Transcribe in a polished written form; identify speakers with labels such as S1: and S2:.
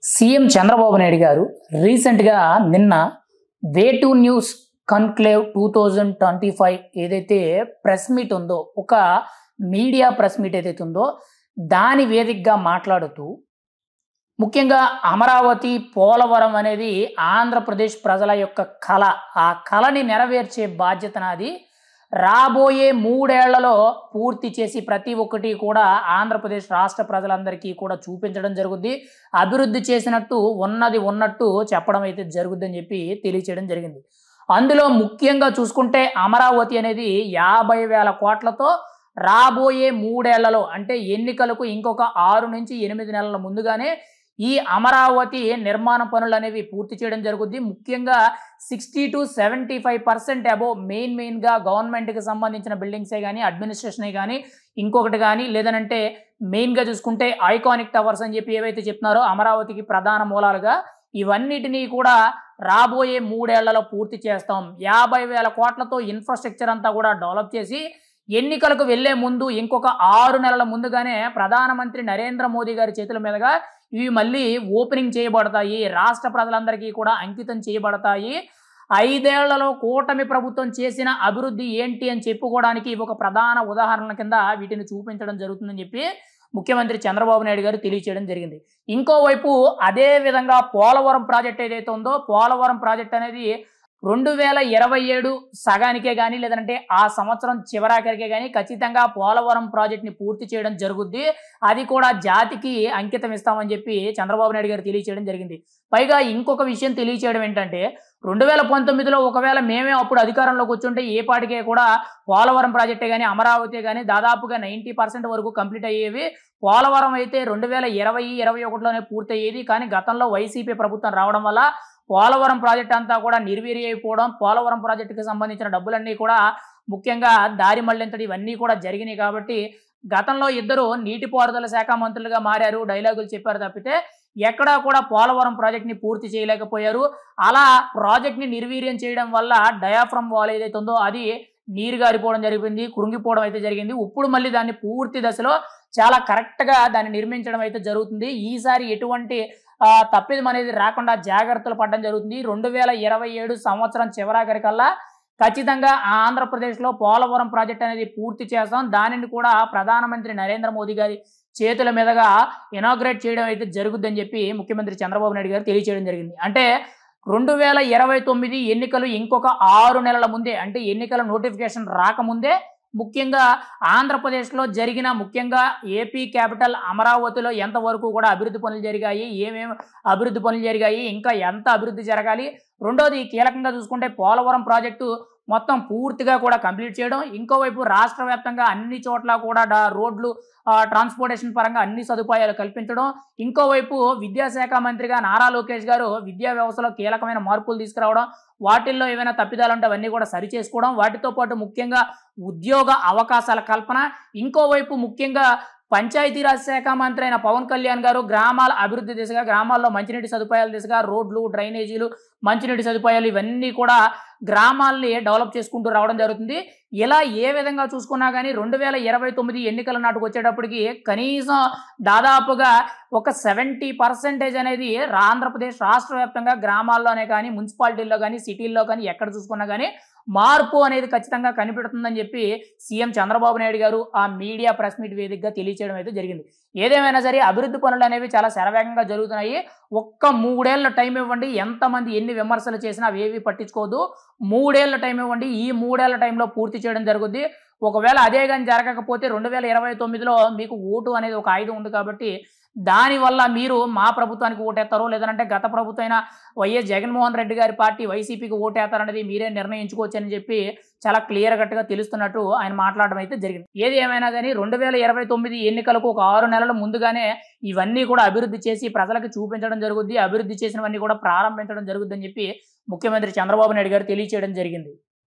S1: CM Chandrababu Naidu గారు రీసెంట్గా నిన్న వే టు న్యూస్ కన్క్లేవ్ 2025 ఏదైతే ప్రెస్ మీట్ ఉందో, ఒక మీడియా ప్రెస్ మీట్ ఏదైతే ఉందో దాని వేదికగా మాట్లాడుతూ ముఖ్యంగా అమరావతి పోలవరం అనేది ఆంధ్రప్రదేశ్ ప్రజల యొక్క కళ. ఆ కళని నెరవేర్చే బాధ్యత నాది. రాబోయే 3 ఏళ్లలో పూర్తి చేసి ప్రతి ఒక్కటి కూడా ఆంధ్రప్రదేశ్ రాష్ట్ర ప్రజలందరికీ కూడా చూపించడం జరుగుద్ది. అభివృద్ధి చేసినట్టు ఉన్నది ఉన్నట్టు చెప్పడం అయితే జరుగుద్దని చెప్పి తెలియచేయడం జరిగింది. అందులో ముఖ్యంగా చూసుకుంటే అమరావతి అనేది 50,000 కోట్లతో రాబోయే 3 ఏళ్లలో, అంటే ఎన్నికలకు ఇంకొక 6 నుంచి 8 నెలల ముందుగానే ఈ అమరావతి నిర్మాణ పనులు అనేవి పూర్తి చేయడం జరుగుద్ది. ముఖ్యంగా 60 to 75% అబోవ్ మెయిన్గా గవర్నమెంట్కి సంబంధించిన బిల్డింగ్సే కానీ, అడ్మినిస్ట్రేషనే కానీ, ఇంకొకటి కానీ, లేదనంటే మెయిన్గా చూసుకుంటే ఐకానిక్ టవర్స్ అని చెప్పి ఏవైతే చెప్తున్నారో అమరావతికి ప్రధాన మూలాలుగా, ఇవన్నిటినీ కూడా రాబోయే 3 ఏళ్లలో పూర్తి చేస్తాం. 50,000 కోట్లతో ఇన్ఫ్రాస్ట్రక్చర్ అంతా కూడా డెవలప్ చేసి ఎన్నికలకు వెళ్లే ముందు ఇంకొక 6 నెలల ముందుగానే ప్రధానమంత్రి నరేంద్ర మోదీ గారి చేతుల మీదుగా ఇవి మళ్ళీ ఓపెనింగ్ చేయబడతాయి. రాష్ట్ర ప్రజలందరికీ కూడా అంకితం చేయబడతాయి. 5 ఏళ్లలో కూటమి ప్రభుత్వం చేసిన అభివృద్ధి ఏంటి అని చెప్పుకోవడానికి ఒక ప్రధాన ఉదాహరణ కింద వీటిని చూపించడం జరుగుతుందని చెప్పి ముఖ్యమంత్రి చంద్రబాబు నాయుడు గారు తెలియచేయడం జరిగింది. ఇంకోవైపు అదే విధంగా పోలవరం ప్రాజెక్ట్ ఏదైతే ఉందో, పోలవరం ప్రాజెక్ట్ అనేది 2027 సగానికే కానీ, లేదంటే ఆ సంవత్సరం చివరాఖరికే కానీ ఖచ్చితంగా పోలవరం ప్రాజెక్ట్ని పూర్తి చేయడం జరుగుద్ది. అది కూడా జాతికి అంకితం ఇస్తామని చెప్పి చంద్రబాబు నాయుడు గారు తెలియచేయడం జరిగింది. పైగా ఇంకొక విషయం తెలియచేయడం ఏంటంటే, 2019లో ఒకవేళ మేమే అప్పుడు అధికారంలోకి వచ్చుంటే ఏ పాటికే కూడా పోలవరం ప్రాజెక్టే కానీ, అమరావతి కానీ దాదాపుగా 90% వరకు కంప్లీట్ అయ్యేవి. పోలవరం అయితే 2020-21లోనే పూర్తయ్యేది. కానీ గతంలో వైసీపీ ప్రభుత్వం రావడం వల్ల పోలవరం ప్రాజెక్ట్ అంతా కూడా నిర్వీర్యం అయిపోవడం, పోలవరం ప్రాజెక్టుకి సంబంధించిన డబ్బులన్నీ కూడా ముఖ్యంగా దారి మళ్లించడం, ఇవన్నీ కూడా జరిగినాయి. కాబట్టి గతంలో ఇద్దరు నీటిపారుదల శాఖ మంత్రులుగా మారారు, డైలాగులు చెప్పారు తప్పితే ఎక్కడా కూడా పోలవరం ప్రాజెక్ట్ని పూర్తి చేయలేకపోయారు. అలా ప్రాజెక్ట్ని నిర్వీర్యం చేయడం వల్ల డయాఫ్రమ్ వాల్ ఏదైతే ఉందో అది నీరు గారిపోవడం జరిగింది, కృంగిపోవడం అయితే జరిగింది. ఇప్పుడు మళ్ళీ దాన్ని పూర్తి దశలో చాలా కరెక్ట్గా దాన్ని నిర్మించడం అయితే జరుగుతుంది. ఈసారి ఎటువంటి తప్పిదం అనేది రాకుండా జాగ్రత్తలు పడడం జరుగుతుంది. 2027 సంవత్సరం చివరాఖరికల్లా ఖచ్చితంగా ఆంధ్రప్రదేశ్లో పోలవరం ప్రాజెక్ట్ అనేది పూర్తి చేస్తాం. దానిని కూడా ప్రధానమంత్రి నరేంద్ర మోదీ గారి చేతుల మీదుగా ఇనాగ్రేట్ చేయడం అయితే జరుగుద్దని చెప్పి ముఖ్యమంత్రి చంద్రబాబు నాయుడు గారు తెలియచేయడం జరిగింది. అంటే 2029 ఎన్నికలు ఇంకొక 6 నెలల ముందే, అంటే ఎన్నికల నోటిఫికేషన్ రాకముందే ముఖ్యంగా ఆంధ్రప్రదేశ్లో జరిగిన, ముఖ్యంగా ఏపీ క్యాపిటల్ అమరావతిలో ఎంతవరకు కూడా అభివృద్ధి పనులు జరిగాయి, ఏమేమి అభివృద్ధి పనులు జరిగాయి, ఇంకా ఎంత అభివృద్ధి జరగాలి, రెండోది కీలకంగా చూసుకుంటే పోలవరం ప్రాజెక్టు మొత్తం పూర్తిగా కూడా కంప్లీట్ చేయడం, ఇంకోవైపు రాష్ట్ర వ్యాప్తంగా అన్ని చోట్ల కూడా రోడ్లు, ట్రాన్స్పోర్టేషన్ పరంగా అన్ని సదుపాయాలు కల్పించడం, ఇంకోవైపు విద్యాశాఖ మంత్రిగా నారా లోకేష్ గారు విద్యా వ్యవస్థలో కీలకమైన మార్పులు తీసుకురావడం, వాటిల్లో ఏమైనా తప్పిదాలు ఉంటే అవన్నీ కూడా సరి చేసుకోవడం, వాటితో పాటు ముఖ్యంగా ఉద్యోగ అవకాశాల కల్పన, ఇంకోవైపు ముఖ్యంగా పంచాయతీరాజ్ శాఖ మంత్రి అయిన పవన్ కళ్యాణ్ గారు గ్రామాల అభివృద్ధి దిశగా, గ్రామాల్లో మంచినీటి సదుపాయాల దిశగా రోడ్లు, డ్రైనేజీలు, మంచినీటి సదుపాయాలు ఇవన్నీ కూడా గ్రామాల్ని డెవలప్ చేసుకుంటూ రావడం జరుగుతుంది. ఇలా ఏ విధంగా చూసుకున్నా కానీ 2029 ఎన్నికల నాటుకు వచ్చేటప్పటికి కనీసం దాదాపుగా ఒక 70% అనేది ఆంధ్రప్రదేశ్ రాష్ట్ర వ్యాప్తంగా గ్రామాల్లోనే కానీ, మున్సిపాలిటీల్లో కానీ, సిటీల్లో కానీ ఎక్కడ చూసుకున్నా కానీ మార్పు అనేది ఖచ్చితంగా కనిపెడుతుందని చెప్పి సీఎం చంద్రబాబు నాయుడు గారు ఆ మీడియా ప్రెస్ మీట్ వేదికగా తెలియచేయడం అయితే జరిగింది. ఏదేమైనా సరే అభివృద్ధి పనులు అనేవి చాలా శరవేగంగా జరుగుతున్నాయి. ఒక్క 3 ఏళ్ల టైం ఇవ్వండి, ఎంతమంది ఎన్ని విమర్శలు చేసినా అవేవి పట్టించుకోవద్దు. 3 ఏళ్ల టైం ఇవ్వండి, ఈ 3 ఏళ్ల టైంలో పూర్తి చేయడం జరుగుద్ది. ఒకవేళ అదే కానీ జరగకపోతే 2029లో మీకు ఓటు అనేది ఒక ఆయుధం ఉంది కాబట్టి దానివల్ల మీరు మా ప్రభుత్వానికి ఓటేస్తారో, లేదంటే గత ప్రభుత్వం అయిన వైఎస్ జగన్మోహన్ రెడ్డి గారి పార్టీ వైసీపీకి ఓటేస్తారనేది మీరే నిర్ణయించుకోవచ్చు అని చెప్పి చాలా క్లియర్ కట్గా తెలుస్తున్నట్టు ఆయన మాట్లాడడం అయితే జరిగింది. ఏది ఏమైనా కానీ 2029 ఎన్నికలకు ఒక 6 నెలల ముందుగానే ఇవన్నీ కూడా అభివృద్ధి చేసి ప్రజలకు చూపించడం జరుగుద్ది. అభివృద్ధి చేసినవన్నీ కూడా ప్రారంభించడం జరుగుద్దని చెప్పి ముఖ్యమంత్రి చంద్రబాబు నాయుడు గారు తెలియచేయడం జరిగింది.